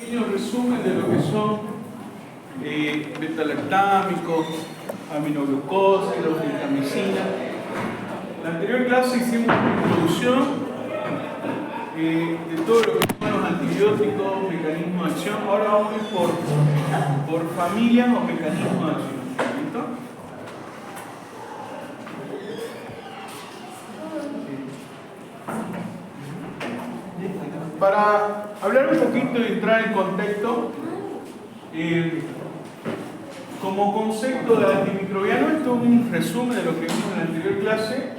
pequeño resumen de lo que son beta-lactámicos, aminoglucosa, gentamicina. En la anterior clase hicimos una introducción de todo lo que son los antibióticos, mecanismos de acción. Ahora vamos a ir por familias o mecanismos de acción. ¿Listo? Para hablar un poquito y entrar en contexto, como concepto de antimicrobiano, esto es un resumen de lo que vimos en la anterior clase.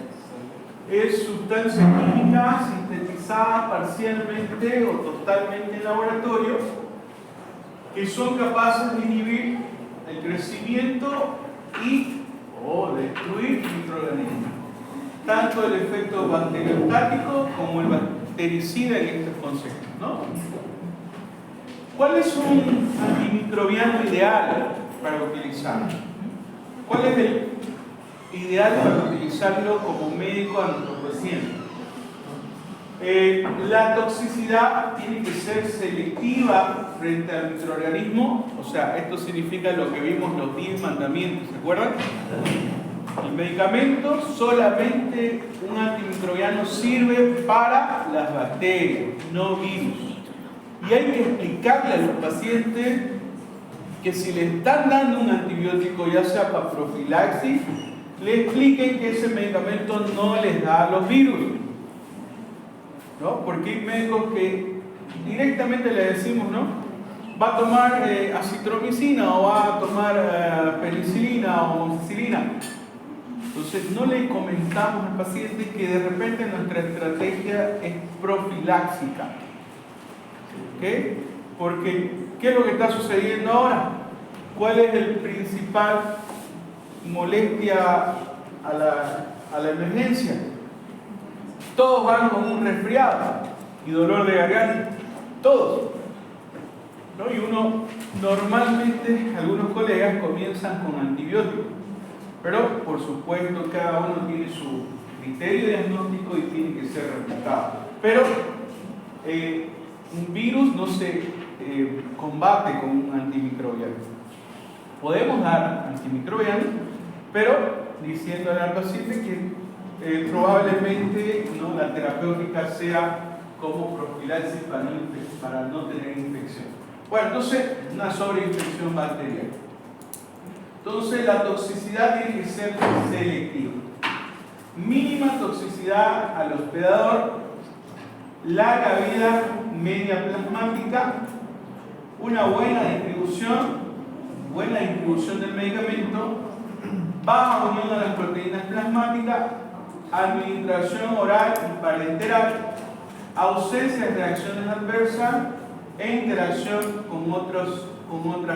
Es sustancia química sintetizada parcialmente o totalmente en laboratorio que son capaces de inhibir el crecimiento o destruir microorganismos. Tanto el efecto bacteriostático como el bactericida en estos conceptos, ¿no? ¿Cuál es un antimicrobiano ideal para utilizarlo? ¿Cuál es el ideal para utilizarlo como médico a nuestro paciente? La toxicidad tiene que ser selectiva frente al microorganismo, o sea, esto significa lo que vimos los 10 mandamientos, ¿se acuerdan? El medicamento, solamente un antimicrobiano sirve para las bacterias, no virus. Y hay que explicarle a los pacientes que si le están dando un antibiótico, ya sea para profilaxis, le expliquen que ese medicamento no les da a los virus, ¿no? Porque hay médicos que directamente le decimos, ¿no? Va a tomar acitromicina o va a tomar penicilina o amoxicilina. Entonces no le comentamos al paciente que de repente nuestra estrategia es profiláctica. ¿Ok? Porque ¿qué es lo que está sucediendo ahora? ¿Cuál es el principal molestia a la emergencia? Todos van con un resfriado y dolor de garganta, todos, ¿no? Y uno normalmente, algunos colegas comienzan con antibióticos, pero por supuesto cada uno tiene su criterio diagnóstico y tiene que ser respetado. Pero un virus no se combate con un antimicrobiano. Podemos dar antimicrobiano, pero diciéndole al paciente que probablemente, ¿no?, la terapéutica sea como profilaxis para no tener infección. Bueno, entonces una sobreinfección bacteriana. Entonces la toxicidad tiene que ser selectiva. Mínima toxicidad al hospedador, larga vida media plasmática, una buena distribución del medicamento, baja unión a las proteínas plasmáticas, administración oral y parenteral, ausencia de reacciones adversas e interacción con otras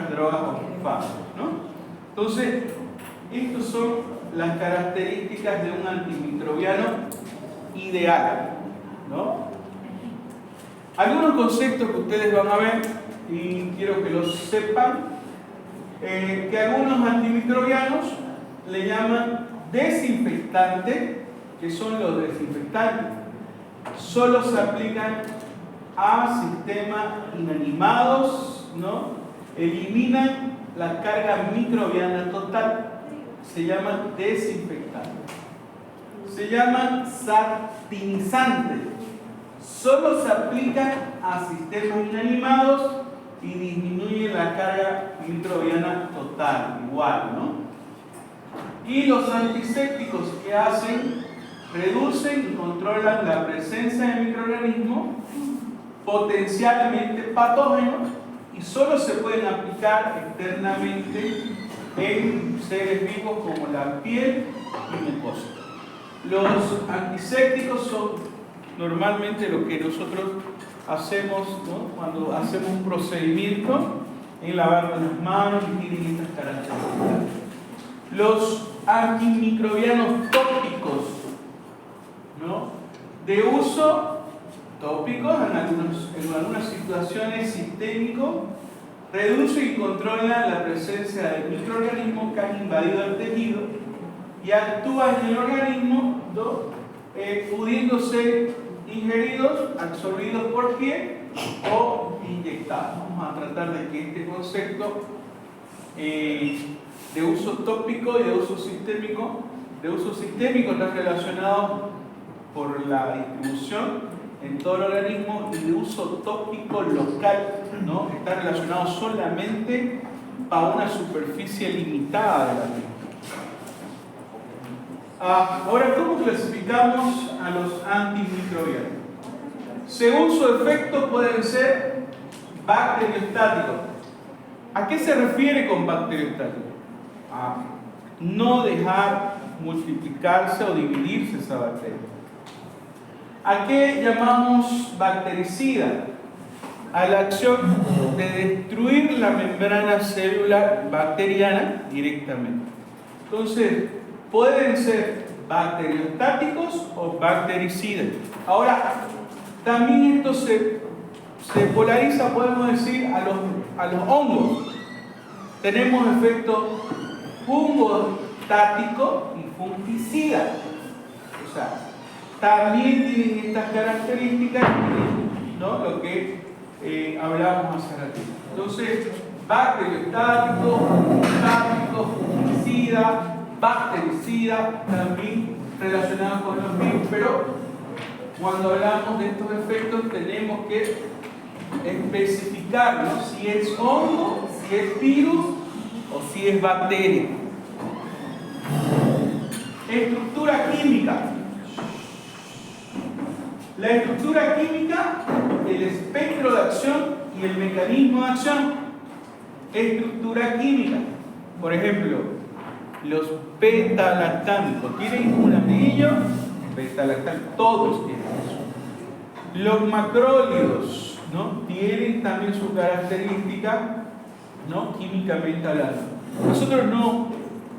drogas o fármacos, ¿no? Entonces, estas son las características de un antimicrobiano ideal, ¿no? Algunos conceptos que ustedes van a ver, y quiero que los sepan, que algunos antimicrobianos le llaman desinfectantes. ¿Qué son los desinfectantes? Solo se aplican a sistemas inanimados, ¿no? Eliminan la carga microbiana total. Se llaman desinfectantes. Se llaman satinizantes. Solo se aplican a sistemas inanimados y disminuyen la carga microbiana total, igual, ¿no? Y los antisépticos, ¿qué hacen? Reducen y controlan la presencia de microorganismos potencialmente patógenos y solo se pueden aplicar externamente en seres vivos como la piel y mucosa. Los antisépticos son normalmente lo que nosotros hacemos, ¿no?, cuando hacemos un procedimiento en lavarnos las manos y tienen estas características. Los antimicrobianos tópicos, ¿no?, de uso tópicos en algunas situaciones sistémicos, reducen y controlan la presencia de microorganismos que han invadido el tejido y actúan en el organismo, ¿no?, pudiendo ser ingeridos, absorbidos por piel o inyectados. Vamos a tratar de que este concepto de uso tópico y de uso sistémico está relacionado por la distribución en todo el organismo, y de uso tópico local, ¿no? Está relacionado solamente para una superficie limitada de la misma. Ahora, ¿cómo clasificamos a los antimicrobianos? Según su efecto pueden ser bacteriostáticos. ¿A qué se refiere con bacteriostático? A no dejar multiplicarse o dividirse esa bacteria. ¿A qué llamamos bactericida? A la acción de destruir la membrana celular bacteriana directamente. Entonces, pueden ser bacteriostáticos o bactericidas. Ahora, también esto se polariza, podemos decir, a los hongos. Tenemos efecto fungostático y fungicida. O sea, también tienen estas características, ¿no? Lo que hablamos hace ratito. Entonces, bacteriostático, fungostático, fungicida, bactericida, también relacionados con los virus, pero cuando hablamos de estos efectos tenemos que especificar, ¿no? Si es hongo, si es virus o si es bacteria. Estructura química. La estructura química, el espectro de acción y el mecanismo de acción. Estructura química. Por ejemplo, los beta-lactámicos tienen un anillo beta-lactámico, todos tienen eso. Los macrólidos, ¿no? Tienen también su característica, ¿no? Químicamente hablando.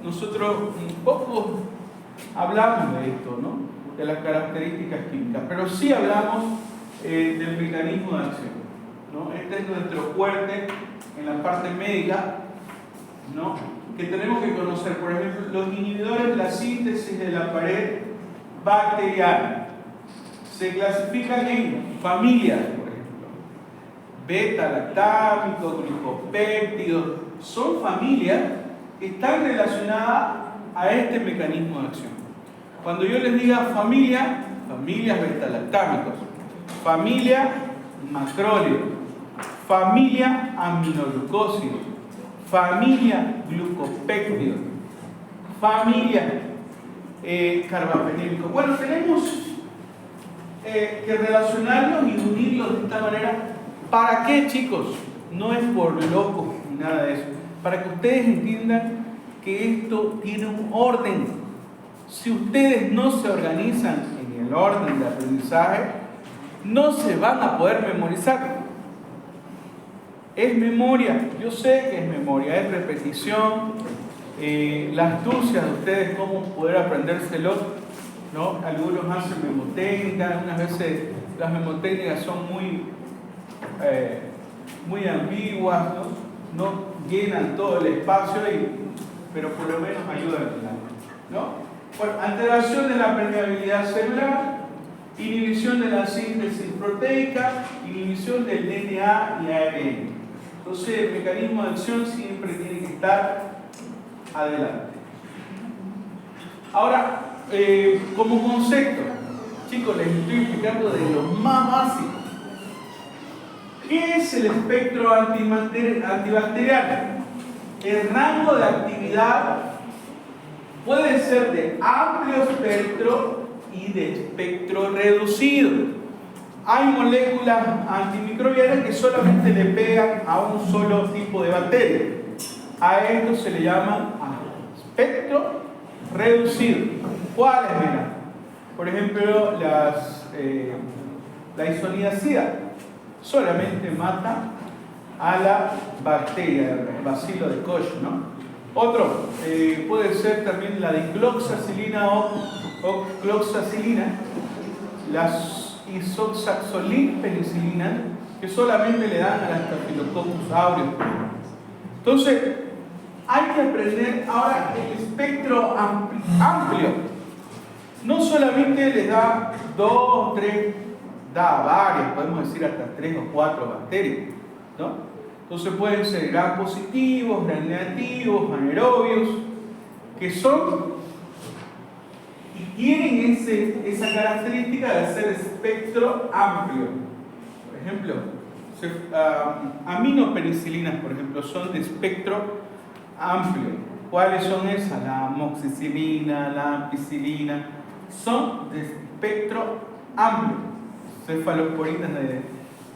Nosotros un poco hablamos de esto, ¿no? De las características químicas, pero sí hablamos del mecanismo de acción, ¿no? Este es nuestro fuerte en la parte médica, ¿no? Que tenemos que conocer. Por ejemplo, los inhibidores de la síntesis de la pared bacteriana se clasifican en familias, por ejemplo, beta-lactámicos, glicopéptidos. Son familias que están relacionadas a este mecanismo de acción. Cuando yo les diga familias beta-lactámicos, familia macrólidos, familia aminoglucósidos, familia glucopéptidos, familia carbapenémicos. Bueno, tenemos que relacionarlos y unirlos de esta manera. ¿Para qué, chicos? No es por locos ni nada de eso. Para que ustedes entiendan que esto tiene un orden. Si ustedes no se organizan en el orden de aprendizaje, no se van a poder memorizar. Es memoria, yo sé que es memoria, es repetición, la astucia de ustedes, cómo poder aprendérselo, ¿no? Algunos hacen memotécnicas, algunas veces las memotécnicas son muy ambiguas, ¿no? No llenan todo el espacio, pero por lo menos ayudan, ¿no? Bueno, alteración de la permeabilidad celular, inhibición de la síntesis proteica, inhibición del DNA y ARN. Entonces, el mecanismo de acción siempre tiene que estar adelante. Ahora, como concepto, chicos, les estoy explicando de lo más básico. ¿Qué es el espectro antibacteriano? El rango de actividad puede ser de amplio espectro y de espectro reducido. Hay moléculas antimicrobianas que solamente le pegan a un solo tipo de bacteria. A esto se le llama espectro reducido. ¿Cuáles, mira? Por ejemplo, la isoniazida solamente mata a la bacteria, el bacilo de Koch, ¿no? Otro puede ser también la dicloxacilina o cloxacilina, las isoxaxolin penicilina, que solamente le dan a las Staphylococcus aureus. Entonces, hay que aprender ahora el espectro amplio. No solamente les da 2, 3, da varias, podemos decir hasta 3 o 4 bacterias. ¿no? Entonces pueden ser gram positivos, gram negativos, anaerobios, que son y tienen esa característica de ser espectro amplio. Por ejemplo, aminopenicilinas, por ejemplo, son de espectro amplio. ¿Cuáles son esas? La amoxicilina, la ampicilina, son de espectro amplio. Cefalosporinas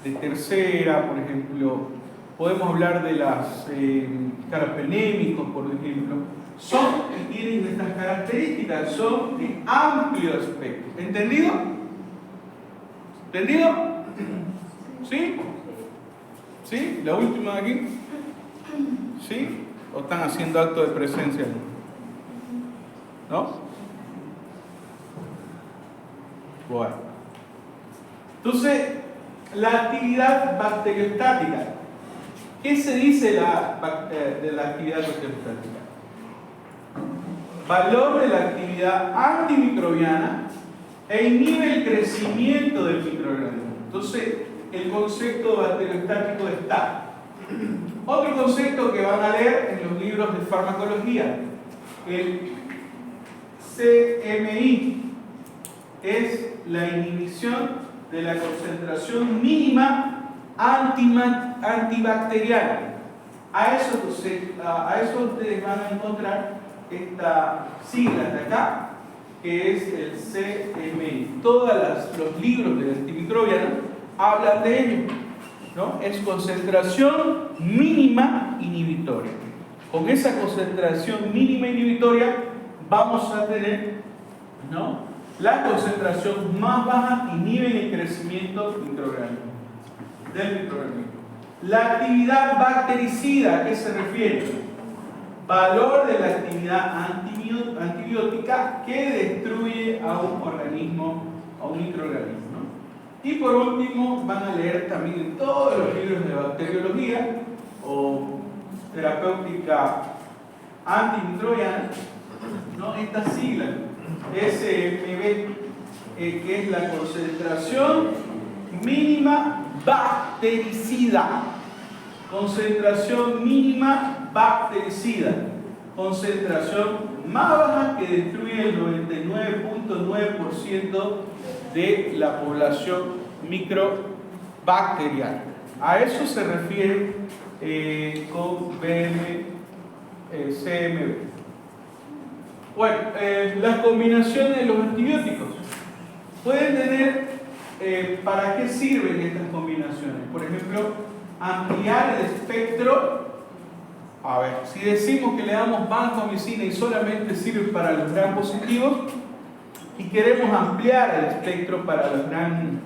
de tercera, por ejemplo. Podemos hablar de las carbapenémicos, por ejemplo. Son y tienen estas características, son de amplio espectro. ¿Entendido? ¿Entendido? ¿Sí? ¿Sí? ¿La última de aquí? ¿Sí? ¿O están haciendo acto de presencia? ¿No? Bueno. Entonces, la actividad bacteriostática. ¿Qué se dice de la actividad bacteriostática? Valor de la actividad antimicrobiana e inhibe el crecimiento del microorganismo. Entonces, el concepto bacteriostático está. Otro concepto que van a leer en los libros de farmacología, el CMI, es la inhibición de la concentración mínima antibacteriana. A eso ustedes van a encontrar esta sigla de acá, que es el CMI. Todos los libros de antimicrobiana hablan de ello, ¿no? Es concentración mínima inhibitoria. Con esa concentración mínima inhibitoria vamos a tener, ¿no?, la concentración más baja inhibe el crecimiento del microorganismo. La actividad bactericida, ¿a qué se refiere? Valor de la actividad antibiótica que destruye a un organismo, a un microorganismo, ¿no? Y por último, van a leer también en todos los libros de bacteriología o terapéutica antimicrobiana, ¿no?, esta sigla, SMB, que es la concentración mínima bactericida. Concentración mínima bactericida. Concentración más baja que destruye el 99.9% de la población microbacteriana. A eso se refiere con CMB. Bueno, las combinaciones de los antibióticos pueden tener, ¿para qué sirven estas combinaciones? Por ejemplo, ampliar el espectro. A ver, si decimos que le damos vancomicina y solamente sirve para los gram positivos y queremos ampliar el espectro para los gram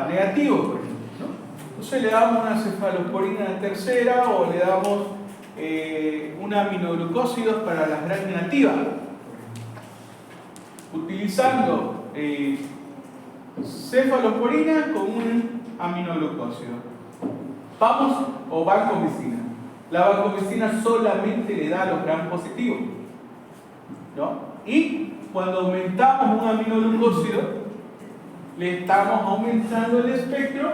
negativos, por ejemplo, ¿no? Entonces le damos una cefalosporina de tercera o le damos una aminoglucósidos para las gram negativas, utilizando cefalosporina con un aminoglucósido. Vamos, o vancomicina. La vancomicina solamente le da a los gram positivos, ¿no? Y cuando aumentamos un aminoglucósido, le estamos aumentando el espectro,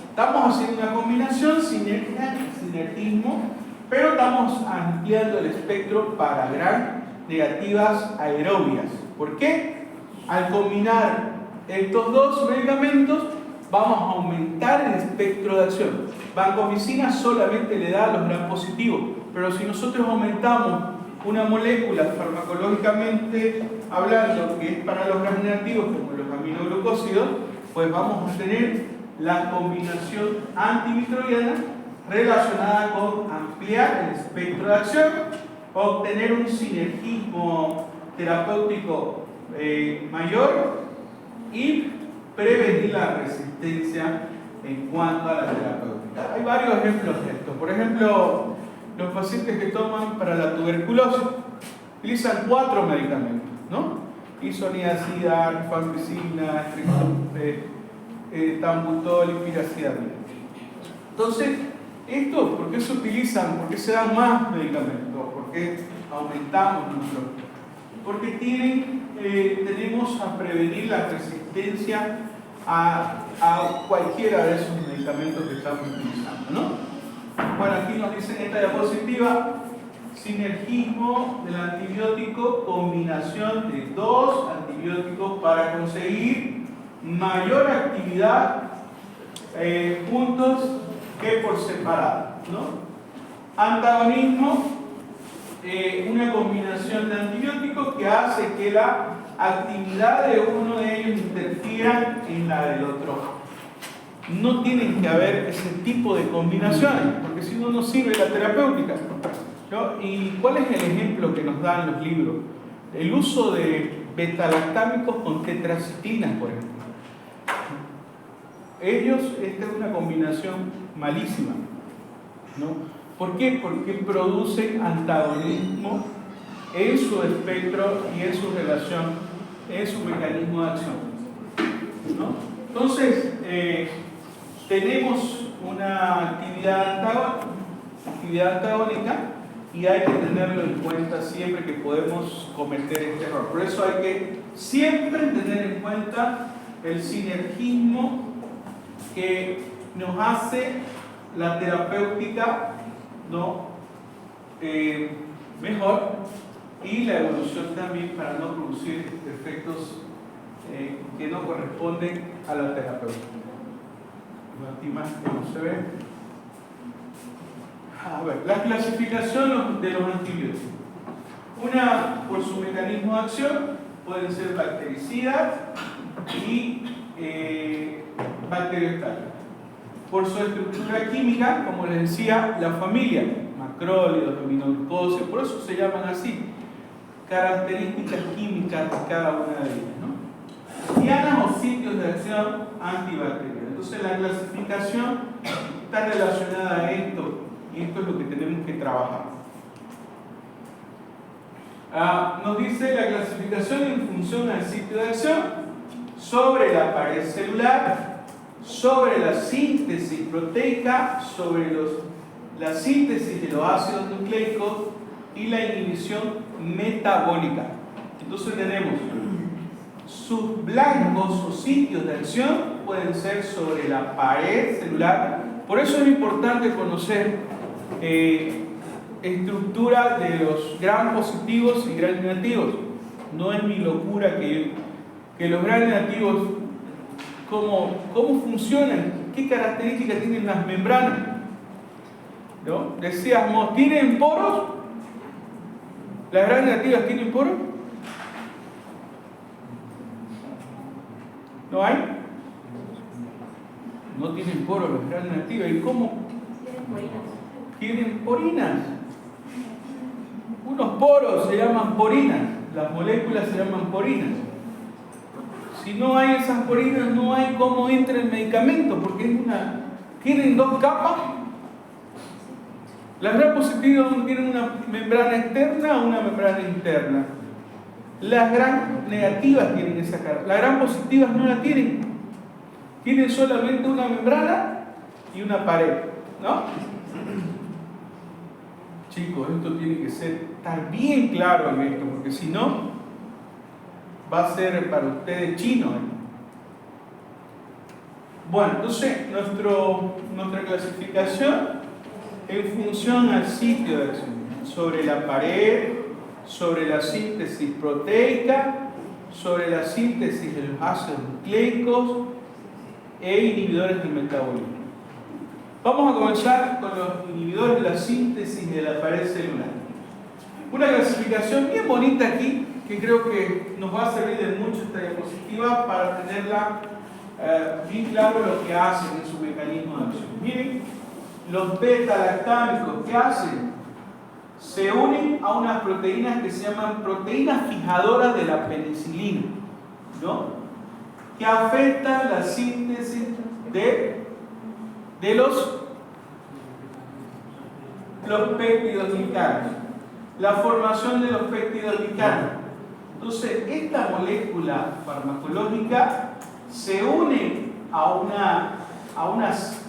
estamos haciendo una combinación, sinergismo, pero estamos ampliando el espectro para gram negativas aerobias. ¿Por qué? Al combinar estos dos medicamentos, vamos a aumentar el espectro de acción. Vancomicina solamente le da a los gram positivos, pero si nosotros aumentamos una molécula farmacológicamente hablando que es para los gram negativos, como los aminoglucósidos, pues vamos a tener la combinación antimicrobiana relacionada con ampliar el espectro de acción, obtener un sinergismo terapéutico mayor y prevenir la resistencia en cuanto a la terapéutica. Hay varios ejemplos de esto. Por ejemplo, los pacientes que toman para la tuberculosis utilizan 4 medicamentos, ¿no? Isoniazida, rifampicina, tambutol y piracidamina. Entonces, ¿esto por qué se utilizan? ¿Por qué se dan más medicamentos? ¿Por qué aumentamos nuestro? Porque tenemos a prevenir la resistencia a cualquiera de esos medicamentos. medicamentos que estamos utilizando, ¿no? Bueno, aquí nos dice en esta diapositiva, sinergismo del antibiótico, combinación de dos antibióticos para conseguir mayor actividad juntos que por separado, ¿no? Antagonismo, una combinación de antibióticos que hace que la actividad de uno de ellos interfiera en la del otro. No tienen que haber ese tipo de combinaciones, porque si no, no sirve la terapéutica, ¿no? ¿Y cuál es el ejemplo que nos dan los libros? El uso de betalactámicos con tetracitina, por ejemplo. Esta es una combinación malísima, ¿no? ¿Por qué? Porque producen antagonismo en su espectro y en su relación, en su mecanismo de acción, ¿no? Entonces, tenemos una actividad antagónica y hay que tenerlo en cuenta siempre que podemos cometer este error. Por eso hay que siempre tener en cuenta el sinergismo que nos hace la terapéutica, ¿no? Mejor, y la evolución también para no producir efectos que no corresponden a la terapéutica. Aquí más que no se ve. A ver, la clasificación de los antibióticos. Una, por su mecanismo de acción, pueden ser bactericidas y bacteriostáticas. Por su estructura química, como les decía, la familia, macrólidos, aminoglucósidos, por eso se llaman así. Características químicas de cada una de ellas, ¿no? Dianas o sitios de acción antibacteriana. Entonces la clasificación está relacionada a esto, y esto es lo que tenemos que trabajar. Nos dice la clasificación en función al sitio de acción, sobre la pared celular, sobre la síntesis proteica, sobre la síntesis de los ácidos nucleicos y la inhibición metabólica. Entonces tenemos sus blancos o sitios de acción pueden ser sobre la pared celular. Por eso es importante conocer estructura de los gram positivos y gram negativos. No es mi locura que los gram negativos, ¿cómo funcionan? ¿Qué características tienen las membranas? ¿No? Decíamos, ¿tienen poros? ¿Las gram negativas tienen poros? ¿No hay? No tienen poros las gram negativas. ¿Y cómo? Tienen porinas. Unos poros se llaman porinas. Las moléculas se llaman porinas. Si no hay esas porinas, no hay cómo entra el medicamento, porque tienen dos capas. Las gram positivas tienen una membrana externa o una membrana interna. Las gram negativas tienen esa cara. Las gram positivas no la tienen. Tienen solamente una membrana y una pared, ¿no? Chicos, esto tiene que estar bien claro en esto, porque si no, va a ser para ustedes chino. Bueno, entonces nuestra clasificación en función al sitio de acción, sobre la pared, sobre la síntesis proteica, sobre la síntesis de los ácidos nucleicos e inhibidores del metabolismo. Vamos a comenzar con los inhibidores de la síntesis de la pared celular. Una clasificación bien bonita aquí, que creo que nos va a servir de mucho esta diapositiva para tenerla bien claro lo que hacen en su mecanismo de acción. Miren, los beta-lactámicos, ¿qué hacen? Se unen a unas proteínas que se llaman proteínas fijadoras de la penicilina, ¿no? Que afectan la síntesis de los péptidos-glicanos, la formación de los péptidos-glicanos. Entonces, esta molécula farmacológica se une a una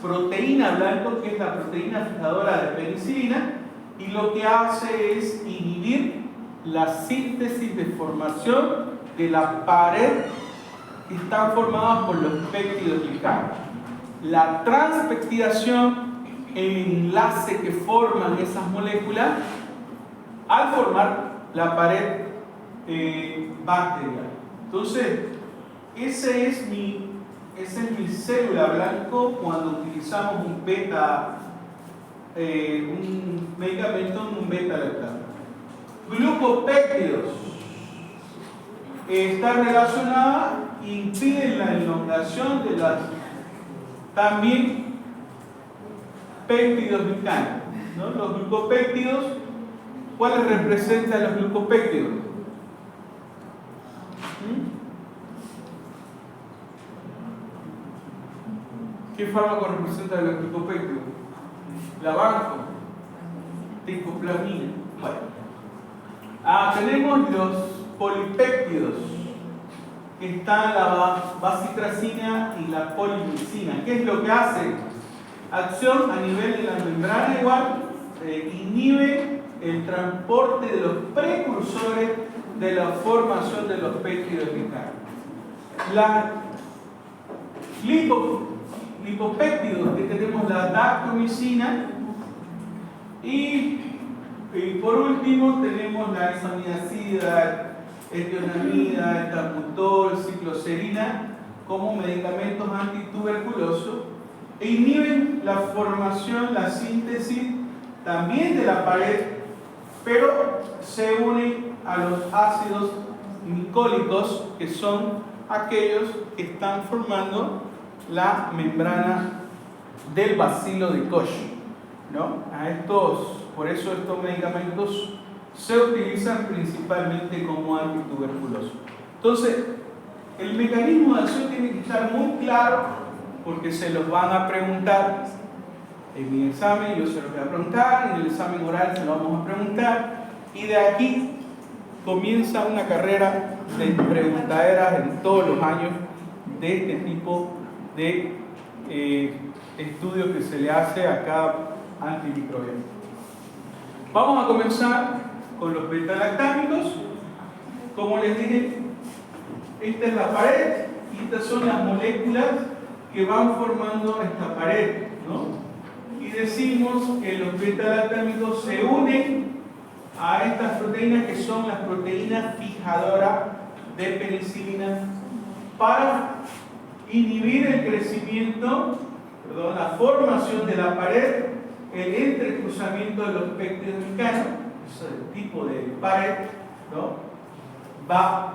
proteína blanca, que es la proteína fijadora de penicilina, y lo que hace es inhibir la síntesis de formación de la pared que están formadas por los péptidos glicanos. la transpeptidación, el enlace que forman esas moléculas al formar la pared bacterial. Entonces, esa es mi célula blanco cuando utilizamos un medicamento en un beta-lactano. Glucopéptidos está relacionada, impiden la elongación de las también péptidos glicánicos, ¿no? Los glucopéptidos, ¿cuáles representan los glucopéptidos? ¿Qué fármaco representa los glucopéptidos? Labanco, ticoplamina. Bueno. Tenemos los polipéptidos, que están la bacitracina y la polipepsina. ¿Qué es lo que hace? Acción a nivel de la membrana igual, inhibe el transporte de los precursores de la formación de los péptidos glicánicos. La lipopéptidos, que tenemos la dactomicina, y por último tenemos la hexamidacida, etionamida, etambutol, cicloserina como medicamentos antituberculosos, e inhiben la formación, la síntesis también de la pared, pero se unen a los ácidos micólicos, que son aquellos que están formando la membrana del bacilo de Koch, ¿no? Por eso estos medicamentos se utilizan principalmente como antituberculosos. Entonces, el mecanismo de acción tiene que estar muy claro, porque se los van a preguntar en mi examen, yo se los voy a preguntar, en el examen oral se lo vamos a preguntar, y de aquí comienza una carrera de preguntaderas en todos los años de este tipo de estudios que se le hace a cada antimicrobiano. Vamos a comenzar con los beta-lactámicos. Como les dije, esta es la pared y estas son las moléculas que van formando esta pared, ¿no? Y decimos que los beta-lactámicos se unen a estas proteínas, que son las proteínas fijadoras de penicilina, para inhibir el crecimiento, la formación de la pared, el entrecruzamiento de los péptidos glicánicos, ese tipo de pared, ¿no? Va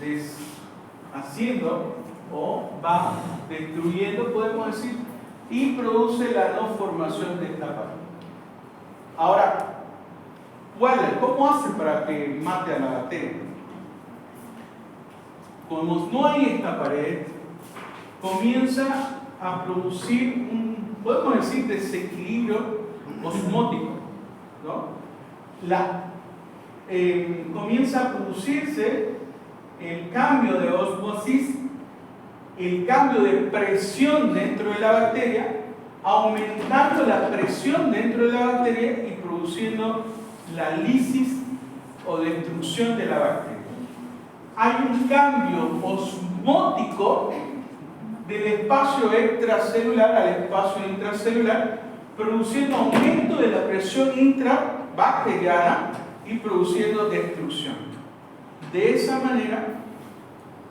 deshaciendo o va destruyendo, podemos decir, y produce la no formación de esta pared. Ahora, ¿cómo hace para que mate a la bacteria? Como no hay esta pared, comienza a producir podemos decir, desequilibrio osmótico, ¿no? Comienza a producirse el cambio de osmosis, el cambio de presión dentro de la bacteria, aumentando la presión dentro de la bacteria y produciendo la lisis o destrucción de la bacteria. Hay un cambio osmótico del espacio extracelular al espacio intracelular, produciendo aumento de la presión intrabacteriana y produciendo destrucción. De esa manera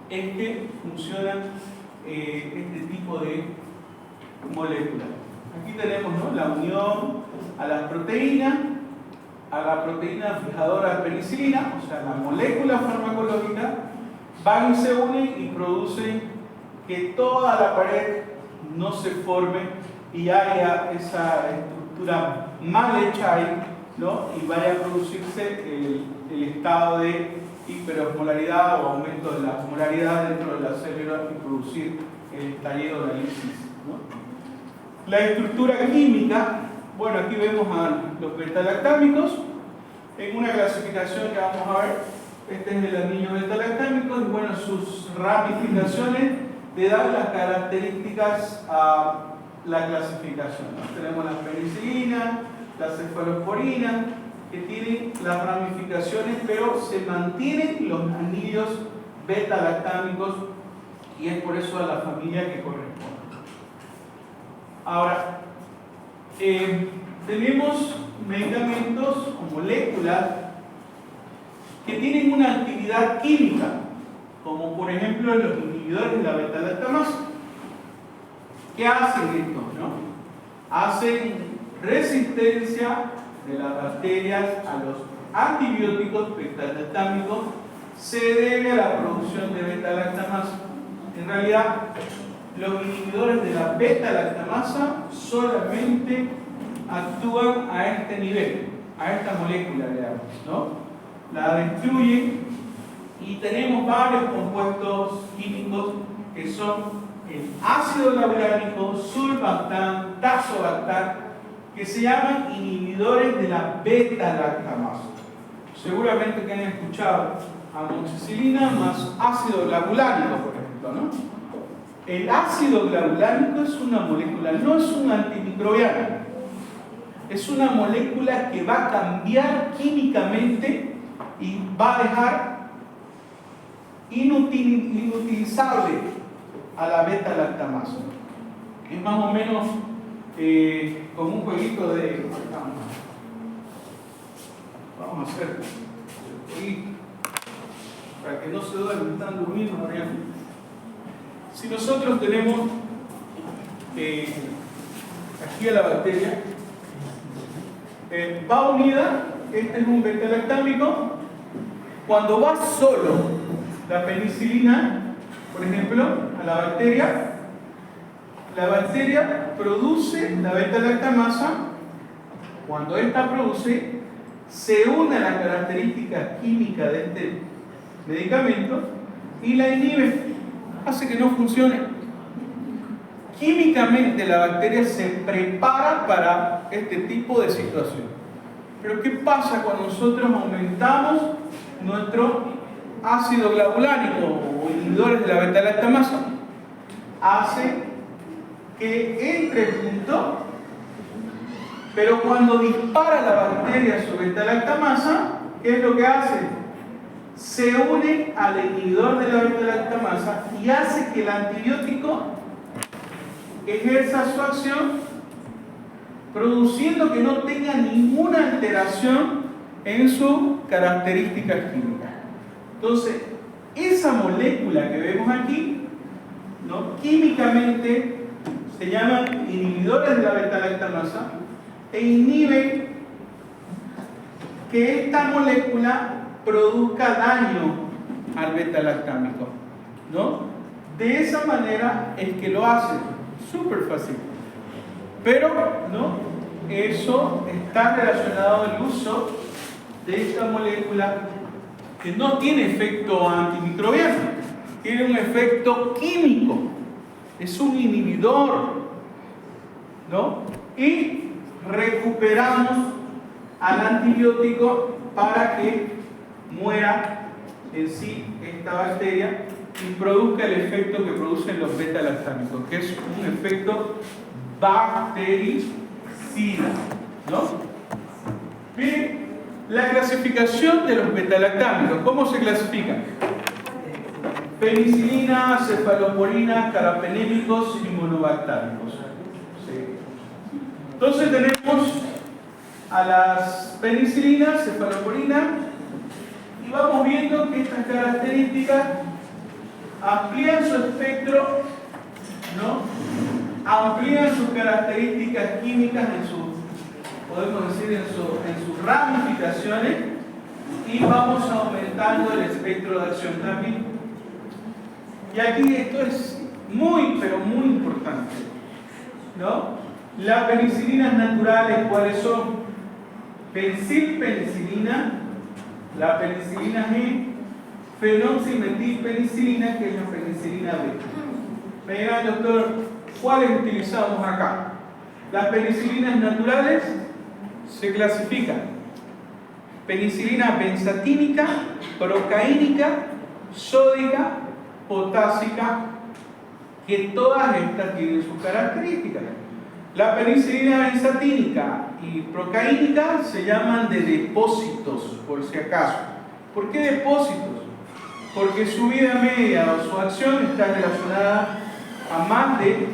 es que funcionan este tipo de moléculas. Aquí tenemos, ¿no?, la unión a la proteína fijadora de penicilina, o sea, la molécula farmacológica, van y se unen y producen que toda la pared no se forme y haya esa estructura mal hecha ahí, ¿no?, y vaya a producirse el estado de hiperosmolaridad o aumento de la osmolaridad dentro de la célula y producir el estallido de la lisis, ¿no? La estructura química, bueno, aquí vemos a los beta-lactámicos en una clasificación que vamos a ver. Este es el anillo beta-lactámico y bueno, sus ramificaciones le dan las características a la clasificación, ¿no? Tenemos la penicilina, la cefalosporina, que tienen las ramificaciones, pero se mantienen los anillos beta-lactámicos y es por eso a la familia que corresponde. Ahora, tenemos medicamentos o moléculas que tienen una actividad química, como por ejemplo los inhibidores de la beta-lactamasa. ¿Qué hacen estos, no? Hacen resistencia de las bacterias a los antibióticos beta-lactámicos, se debe a la producción de beta-lactamasa. En realidad, los inhibidores de la beta-lactamasa solamente actúan a este nivel, a esta molécula, digamos, ¿no? La destruyen y tenemos varios compuestos químicos que son el ácido glaulánico, sulbactam, tazobactam, que se llaman inhibidores de la beta-lactamasa. Seguramente que han escuchado amoxicilina más ácido glaulánico, por ejemplo, ¿no? El ácido glaulánico es una molécula, no es un antimicrobiano, es una molécula que va a cambiar químicamente y va a dejar inutilizable a la beta-lactamasa. Es más o menos como un jueguito de... Vamos a hacer un jueguito para que no se duerman, están durmiendo, Mariano. Si nosotros tenemos aquí a la bacteria, va unida, este es un beta-lactámico. Cuando va solo la penicilina, por ejemplo, a la bacteria produce la beta-lactamasa. Cuando esta produce, se une a las características químicas de este medicamento y la inhibe, hace que no funcione. Químicamente la bacteria se prepara para este tipo de situación. Pero ¿qué pasa cuando nosotros aumentamos nuestro ácido glaulánico o inhibidores de la beta-lactamasa? Hace que entre junto, pero cuando dispara la bacteria su beta-lactamasa, ¿qué es lo que hace? Se une al inhibidor de la beta-lactamasa y hace que el antibiótico ejerza su acción, produciendo que no tenga ninguna alteración en sus características químicas. Entonces, esa molécula que vemos aquí, ¿no? Químicamente se llaman inhibidores de la beta-lactamasa e inhiben que esta molécula produzca daño al beta-lactámico, ¿no? De esa manera es que lo hace. Súper fácil. Pero, ¿no? Eso está relacionado al uso de esta molécula que no tiene efecto antimicrobiano, tiene un efecto químico, es un inhibidor, ¿no? Y recuperamos al antibiótico para que muera en sí esta bacteria y produzca el efecto que producen los beta-lactámicos, que es un efecto bactericida, ¿no? Bien, la clasificación de los beta-lactámicos, ¿cómo se clasifican? Penicilina, cefalosporina, carapenémicos y monobactámicos. Sí. Entonces tenemos a las penicilinas, cefalosporina, y vamos viendo que estas características amplían su espectro, ¿no? Amplían sus características químicas podemos decir, en sus ramificaciones, y vamos aumentando el espectro de acción también. Y aquí esto es muy, pero muy importante, ¿no? Las penicilinas naturales, ¿cuáles son? Penicilina, la penicilina G, fenoximetilpenicilina, que es la penicilina B. Me dirá el doctor, ¿cuáles utilizamos acá? Las penicilinas naturales se clasifican: penicilina benzatínica, procaínica, sódica, potásica, que todas estas tienen sus características. La penicilina benzatínica y procaínica se llaman de depósitos, por si acaso. ¿Por qué depósitos? Porque su vida media o su acción está relacionada a más de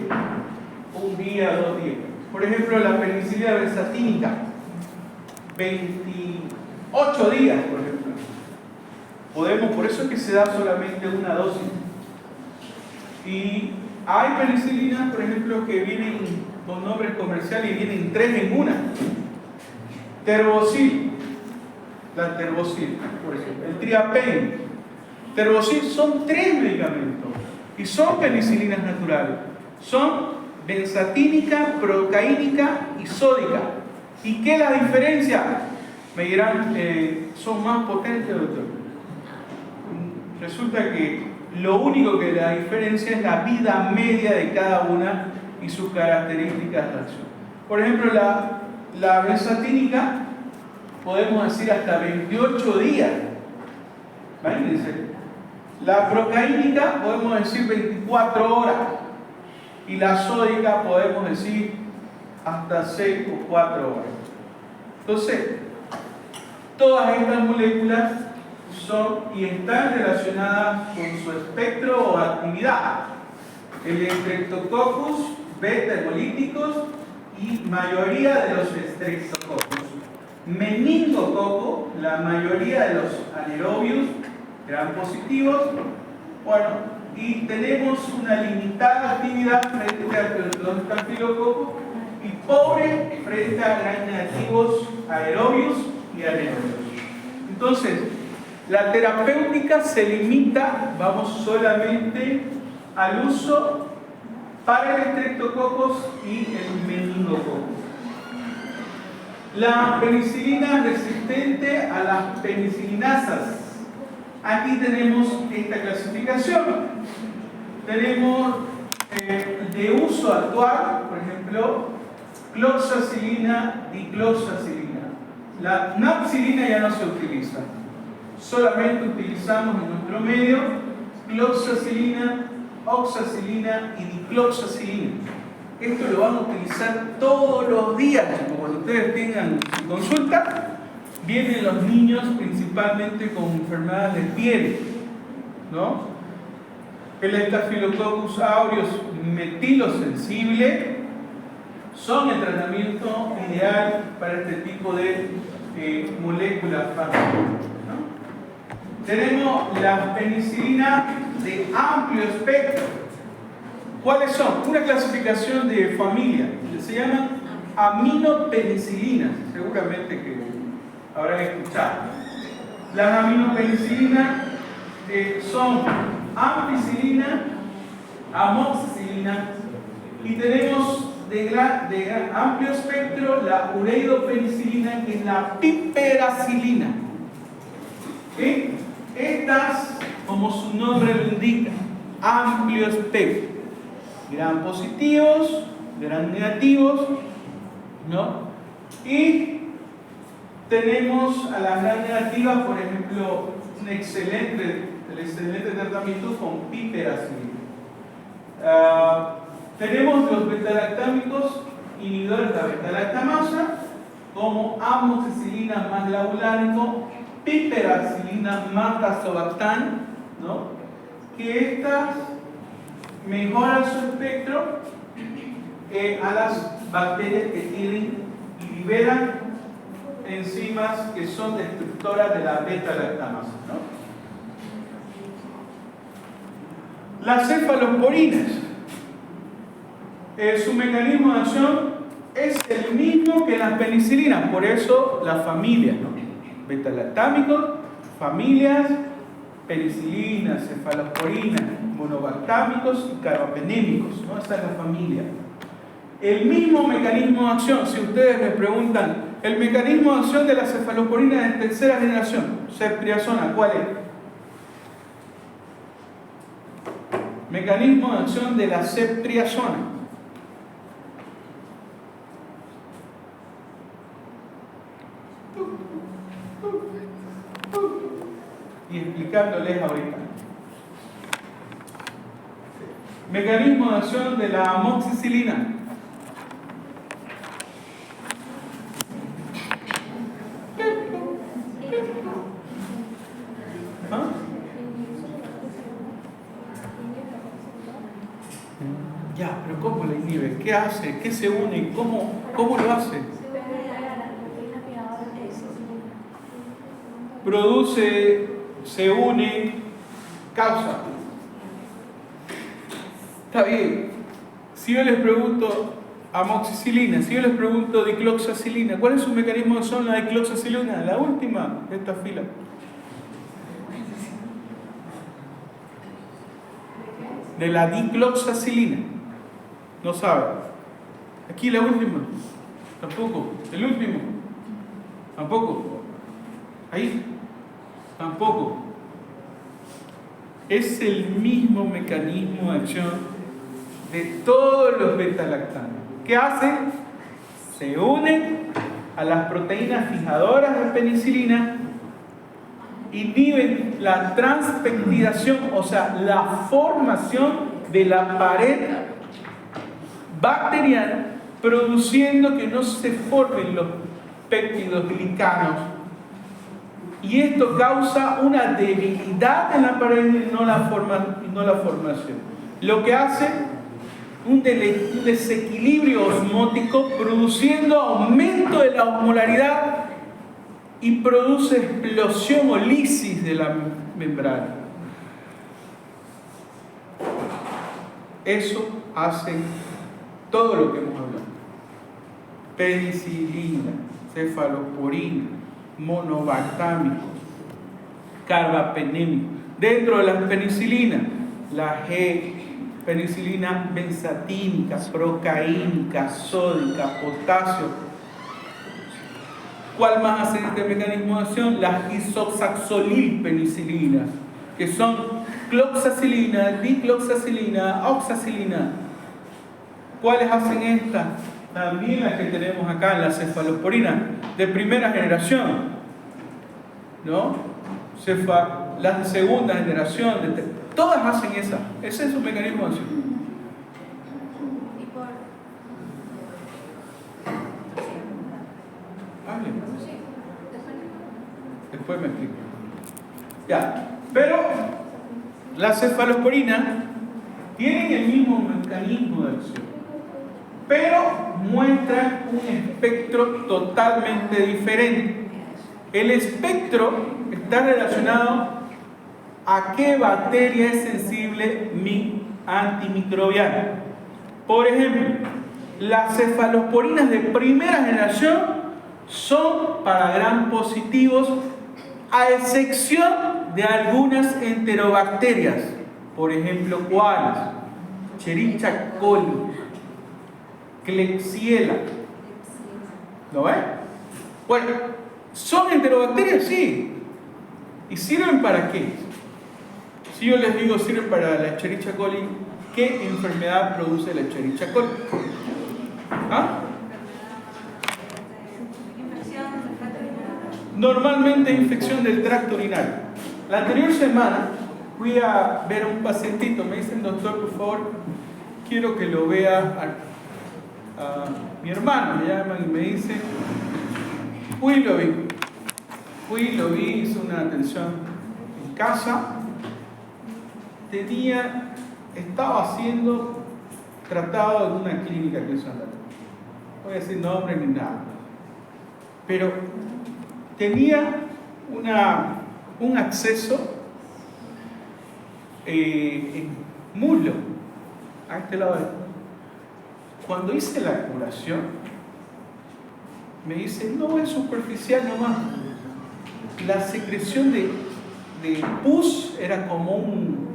un día, 2 días. Por ejemplo, la penicilina benzatínica, 28 días, por ejemplo. Por eso es que se da solamente una dosis. Y hay penicilinas, por ejemplo, que vienen con nombres comerciales y vienen 3 en una. Terbosil, la Terbosil, por ejemplo, el Triapen. Terbosil son 3 medicamentos y son penicilinas naturales. Son benzatínica, procaínica y sódica. ¿Y qué es la diferencia? Me dirán, ¿son más potentes, doctor? Resulta que lo único que la diferencia es la vida media de cada una y sus características de acción. Por ejemplo, la benzatínica podemos decir hasta 28 días. Imagínense. La procaínica podemos decir 24 horas. Y la sódica podemos decir hasta 6 o 4 horas. Entonces, todas estas moléculas son y están relacionadas con su espectro o actividad. El Streptococcus, beta hemolíticos y mayoría de los Streptococcus. Meningococo, la mayoría de los anaerobios eran positivos. Bueno, y tenemos una limitada actividad frente a los estafilococos y pobre frente a gran negativos aerobios y anaerobios. Entonces, la terapéutica se limita, vamos solamente al uso para el Streptococcus y el meningococo. La penicilina resistente a las penicilinasas. Aquí tenemos esta clasificación. Tenemos de uso actual, por ejemplo, cloxacilina, dicloxacilina. La napsilina ya no se utiliza. Solamente utilizamos en nuestro medio cloxacilina, oxacilina y dicloxacilina. Esto lo van a utilizar todos los días. Cuando ustedes tengan su consulta, vienen los niños principalmente con enfermedades de piel, ¿no? El Staphylococcus aureus metilosensible son el tratamiento ideal para este tipo de moléculas fármacos, ¿no? Tenemos la penicilina de amplio espectro. ¿Cuáles son? Una clasificación de familia. Se llaman aminopenicilinas. Seguramente que habrán escuchado. Las aminopenicilinas son ampicilina, amoxicilina y tenemos de amplio espectro la ureidopenicilina, que es la piperacilina. ¿Sí? Estas, como su nombre lo indica, amplio espectro. Gran positivos, gran negativos, ¿no? Y tenemos a las gran negativas, por ejemplo, el excelente tratamiento con piperacilina. Tenemos los beta-lactámicos inhibidores de la beta-lactamasa, como amoxicilina más glabulánico, piperacilina más tazobactam, ¿no? Que estas mejoran su espectro a las bacterias que tienen y liberan enzimas que son destructoras de la beta-lactamasa, ¿no? Las cefalosporinas, su mecanismo de acción es el mismo que las penicilinas, por eso la familia, ¿no? Beta-lactámicos, familias, penicilinas, cefalosporinas, monobactámicos y carbapenémicos, ¿no? Esta es la familia. El mismo mecanismo de acción, si ustedes me preguntan, el mecanismo de acción de la cefalosporina de tercera generación, ceftriaxona, ¿cuál es? Mecanismo de acción de la ceftriaxona. Y explicándoles ahorita. Mecanismo de acción de la amoxicilina. ¿Ah? Ya, pero ¿cómo la inhibe? ¿Qué hace? ¿Qué se une? ¿Cómo lo hace? Produce, se une, causa. Está bien. Si yo les pregunto amoxicilina, si yo les pregunto dicloxacilina, ¿cuál es su mecanismo de acción? La dicloxacilina, la última de esta fila. De la dicloxacilina. No sabe. Aquí la última. Tampoco. El último. Tampoco. Ahí. Tampoco. Es el mismo mecanismo de acción de todos los beta-lactanos. ¿Qué hacen? Se unen a las proteínas fijadoras de penicilina, inhiben la transpeptidación, o sea, la formación de la pared bacteriana, produciendo que no se formen los péptidos glicanos. Y esto causa una debilidad en la pared y no la formación. Lo que hace un desequilibrio osmótico, produciendo aumento de la osmolaridad y produce explosión o lisis de la membrana. Eso hace todo lo que hemos hablado. Penicilina, cefalosporina, monobactámicos, carbapenémicos. Dentro de las penicilinas, la G, penicilina benzatínica, procaínica, sódica, potasio. ¿Cuál más hace este mecanismo de acción? Las isoxazolilpenicilinas, que son cloxacilina, dicloxacilina, oxacilina. ¿Cuáles hacen estas? También las que tenemos acá en la cefalosporina de primera generación, ¿no? Las de segunda generación, todas hacen esa. Ese es su mecanismo de acción. Después me explico. Ya, pero la cefalosporina tienen el mismo mecanismo de acción, pero muestran un espectro totalmente diferente. El espectro está relacionado a qué bacteria es sensible antimicrobiana. Por ejemplo, las cefalosporinas de primera generación son para gram positivos, a excepción de algunas enterobacterias. Por ejemplo, ¿cuáles? Escherichia coli, Klebsiella. ¿Lo ven? Bueno, ¿son enterobacterias? Sí. ¿Y sirven para qué? Si yo les digo sirven para la Escherichia coli, ¿qué enfermedad produce la Escherichia coli? ¿Ah? Normalmente infección del tracto urinario. La anterior semana fui a ver a un pacientito, me dice el doctor, por favor, quiero que lo vea a mi hermano, me llaman y me dice, fui y lo vi, hice una atención en casa, estaba siendo tratado en una clínica que es Santa Cruz. No voy a decir nombre ni nada, pero tenía un acceso en muslo, a este lado. Cuando hice la curación, me dice, no, es superficial nomás. La secreción de pus era como un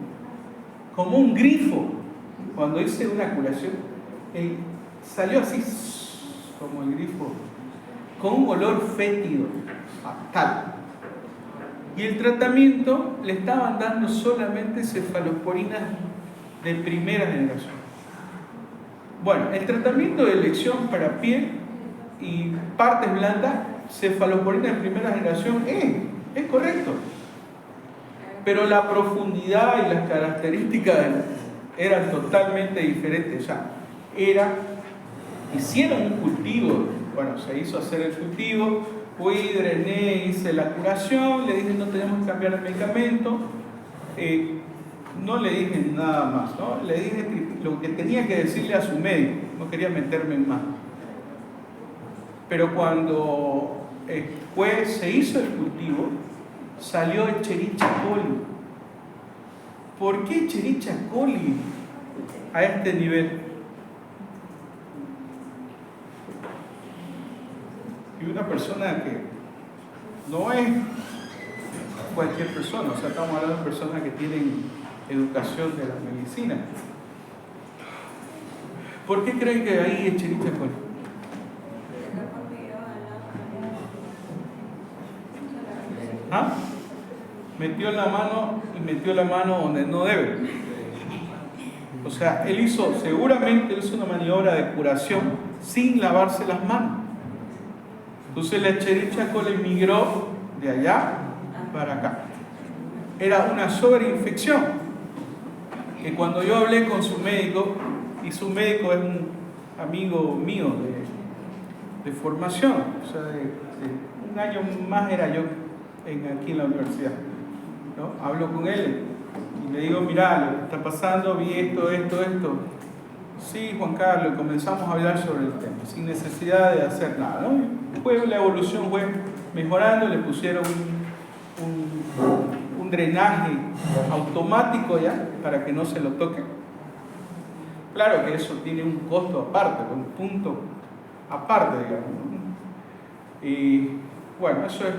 grifo. Cuando hice una curación, salió así, como el grifo, con un olor fétido, tal. Y el tratamiento le estaban dando solamente cefalosporinas de primera generación. Bueno, el tratamiento de elección para piel y partes blandas, cefalosporina de primera generación es correcto. Pero la profundidad y las características eran totalmente diferentes. O sea, hicieron un cultivo, bueno, se hizo hacer el cultivo, fui, drené, hice la curación, le dije no tenemos que cambiar el medicamento, no le dije nada más, ¿no? Le dije lo que tenía que decirle a su médico. no quería meterme en más. Pero cuando se hizo el cultivo, salió Escherichia coli. ¿Por qué Escherichia coli a este nivel? Y una persona que no es cualquier persona, o sea, estamos hablando de personas que tienen educación de la medicina. ¿Por qué creen que ahí Escherichia coli? ¿Ah? Metió la mano donde no debe. O sea, seguramente hizo una maniobra de curación sin lavarse las manos. Entonces la Escherichia coli migró de allá para acá. Era una sobreinfección. Que cuando yo hablé con su médico, y su médico es un amigo mío de formación, o sea, de un año más era yo aquí en la universidad, ¿no? Hablo con él y le digo, mira, lo que está pasando, vi esto. Sí, Juan Carlos, comenzamos a hablar sobre el tema, sin necesidad de hacer nada, ¿no? Después la evolución fue mejorando, le pusieron un drenaje automático ya, para que no se lo toque. Claro que eso tiene un costo aparte, un punto aparte, digamos, ¿no? Y bueno, eso es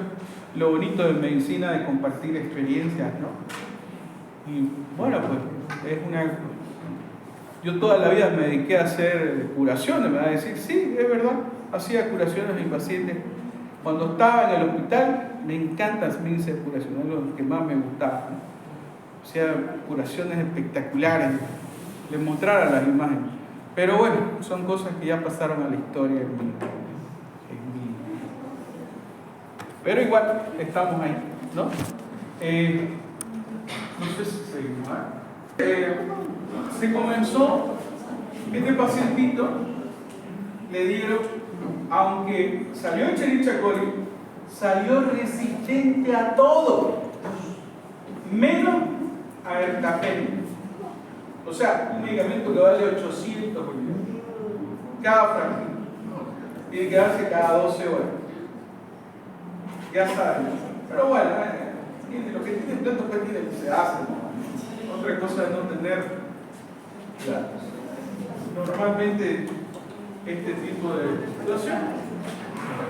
lo bonito de medicina, de compartir experiencias, ¿no? Y bueno, pues yo toda la vida me dediqué a hacer curaciones, me va a decir, sí, es verdad, hacía curaciones a mis pacientes. Cuando estaba en el hospital, me encanta hacer curaciones, es lo que más me gustaba, ¿no? Hacía curaciones espectaculares, les mostrara las imágenes. Pero bueno, son cosas que ya pasaron a la historia en mí. Pero igual estamos ahí, ¿no? No sé si seguimos. Se comenzó, este pacientito le dieron, aunque salió Escherichia coli, salió resistente a todo, menos a ertapenem. O sea, un medicamento que vale 800 bolivianos cada frasquito. Tiene que darse cada 12 horas. Ya saben. Pero bueno, lo que tiene tanto pues tiene que se hace, ¿no? Otra cosa es no tener. Normalmente este tipo de situación.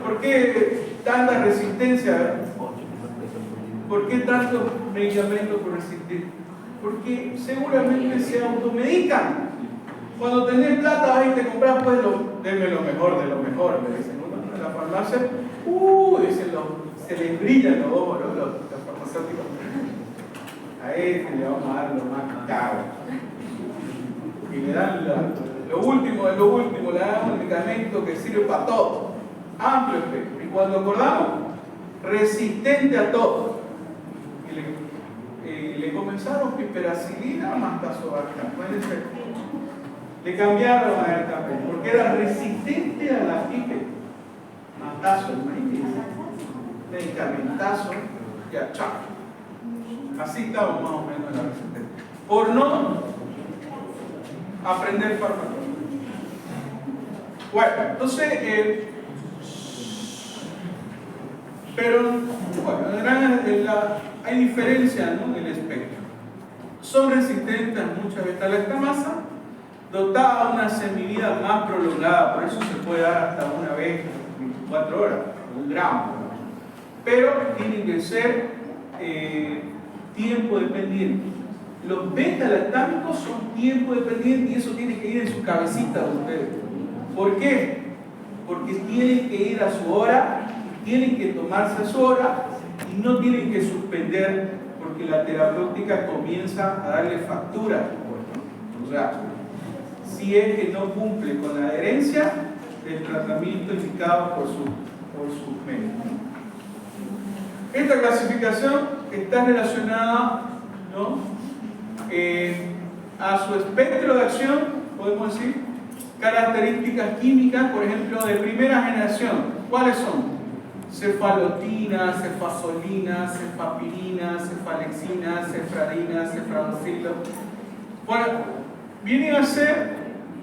¿Por qué tanta resistencia? ¿Por qué tantos medicamentos por resistir? Porque seguramente se automedican. Cuando tenés plata vas y te compras, pues denme lo mejor de lo mejor, me dicen. ¿No? En la farmacia, dicen se les brillan los ojos, ¿no? Los farmacéuticos. A este le vamos a dar lo más caro. Y le dan lo último de lo último, le dan un medicamento que sirve para todo. Amplio espectro. Y cuando acordamos, resistente a todo. Y le comenzaron piperacilina más tazobactam. Le cambiaron a ertapenem porque era resistente a la pipe. Matazo, medicamentazo, ya chao. Así estamos más o menos en la resistencia. Por no aprender fármacos. Bueno, entonces, pero bueno, hay diferencia, ¿no?, en el espectro. Son resistentes muchas veces a la lactamasa, dotada a una semivida más prolongada, por eso se puede dar hasta una vez en 24 horas, 1 gramo. Pero tienen que ser tiempo dependiente. Los beta-lactámicos son tiempo dependientes y eso tiene que ir en su cabecita de ustedes. ¿Por qué? Porque tienen que ir a su hora, tienen que tomarse a su hora y no tienen que suspender porque la terapéutica comienza a darle factura. O sea, si es que no cumple con la adherencia del tratamiento indicado por sus médicos. Esta clasificación está relacionada, ¿no?, a su espectro de acción, podemos decir, características químicas, por ejemplo, de primera generación. ¿Cuáles son? Cefalotina, cefazolina, cefapirina, cefalexina, cefradina, cefradocilo. Bueno, vienen a ser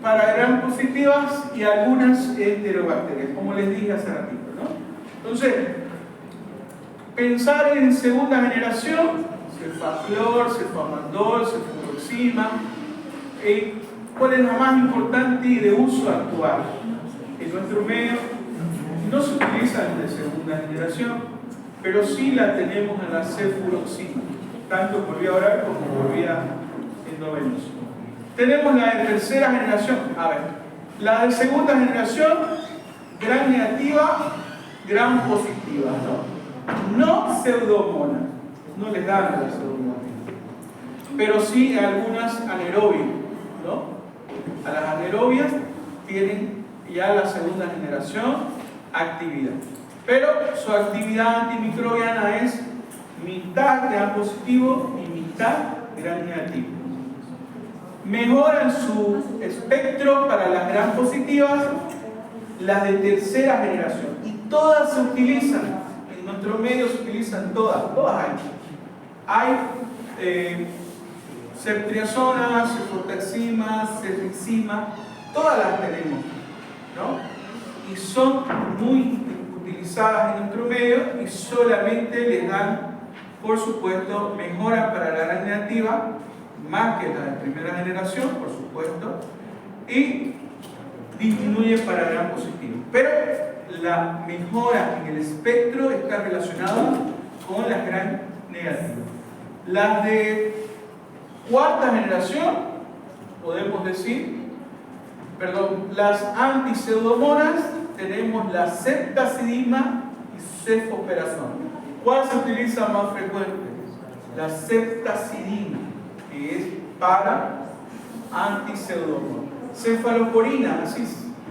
para gram positivas y algunas enterobacterias, como les dije hace ratito, ¿no? Entonces, pensar en segunda generación, cefaclor, cefamandol, cefuroxima, ¿cuál es la más importante y de uso actual? En nuestro medio no se utilizan de segunda generación, pero sí la tenemos en la cefuroxima, tanto por vía oral como por vía endovenosa. Tenemos la de tercera generación, a ver, la de segunda generación, gram negativa, gram positiva, no pseudomonas, no les dan a las pseudomonas, pero sí a algunas anaerobias, ¿no? A las anaerobias tienen ya la segunda generación actividad, pero su actividad antimicrobiana es mitad gram positivo y mitad gram negativo. Mejoran su espectro para las gram positivas, las de tercera generación, y todas se utilizan, en nuestro medio se utilizan todas hay ceftriaxona, cefotaxima, cefixima, todas las tenemos, ¿no? Y son muy utilizadas en nuestro medio y solamente les dan, por supuesto, mejora para la gram negativa, más que la de primera generación, por supuesto, y disminuye para gram positivo. Pero la mejora en el espectro está relacionada con las gram negativas. Las de cuarta generación, podemos decir, las antipseudomonas, tenemos la ceftazidima y cefoperazona. ¿Cuál se utiliza más frecuente? La ceftazidima, que es para antipseudomonas. Cefalosporina, así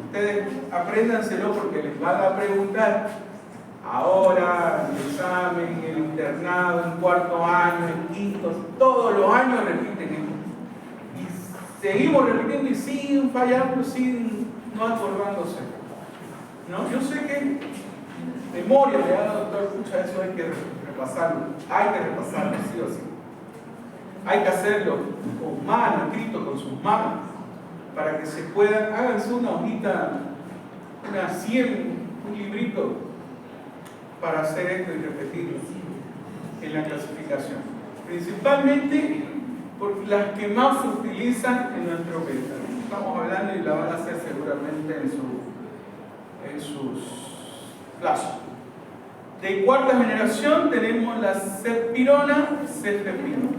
ustedes apréndanselo porque les van a preguntar ahora, el examen, el internado, en cuarto año, en quinto, todos los años repiten esto. Y seguimos repitiendo y siguen fallando, siguen no acordándose. ¿No? Yo sé que memoria, le da doctor, escucha, eso hay que repasarlo, sí o sí. Hay que hacerlo con mano, escrito con sus manos, para que se puedan, háganse una hojita, una 100, un librito, para hacer esto y repetirlo en la clasificación. Principalmente por las que más se utilizan en nuestro medio. Estamos hablando y la van a hacer seguramente en sus clases. De cuarta generación tenemos la cefpirona, cefepirona,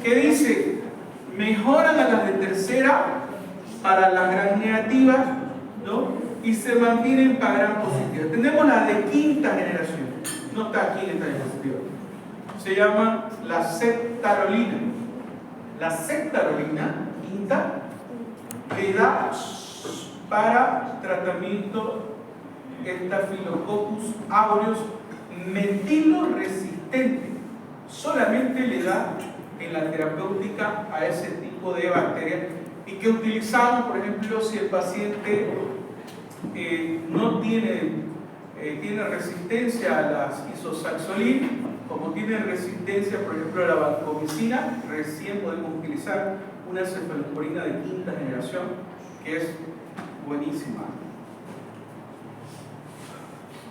que dice, mejoran a las de tercera para las gram negativas, ¿no? Y se mantienen para gram positivas. Tenemos la de quinta generación, no está aquí en esta diapositiva, se llama la ceftarolina. La ceftarolina, quinta, le da para tratamiento Staphylococcus aureus metilo resistente. Solamente le da en la terapéutica a ese tipo de bacterias y que utilizamos, por ejemplo, si el paciente no tiene resistencia a las isosaxolin, como tiene resistencia, por ejemplo, a la vancomicina, recién podemos utilizar una cefalosporina de quinta generación, que es buenísima.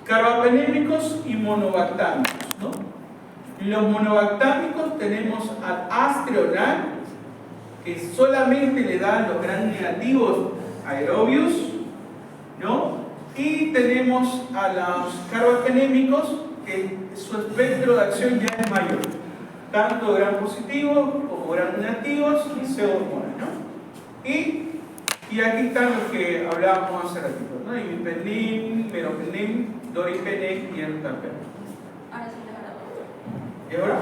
Carbapenémicos y monobactámicos, ¿no? Los monobactámicos tenemos al Astreonal, que solamente le dan los gram negativos aerobios, ¿no? Y tenemos a los carbapenémicos, que su espectro de acción ya es mayor, tanto gram positivos como gram negativos y pseudomonas, ¿no? Y aquí están los que hablábamos hace ratito, ¿no? Imipenem, meropenem, doripenem y ertapenem. Ahora sí, ¿Y ahora?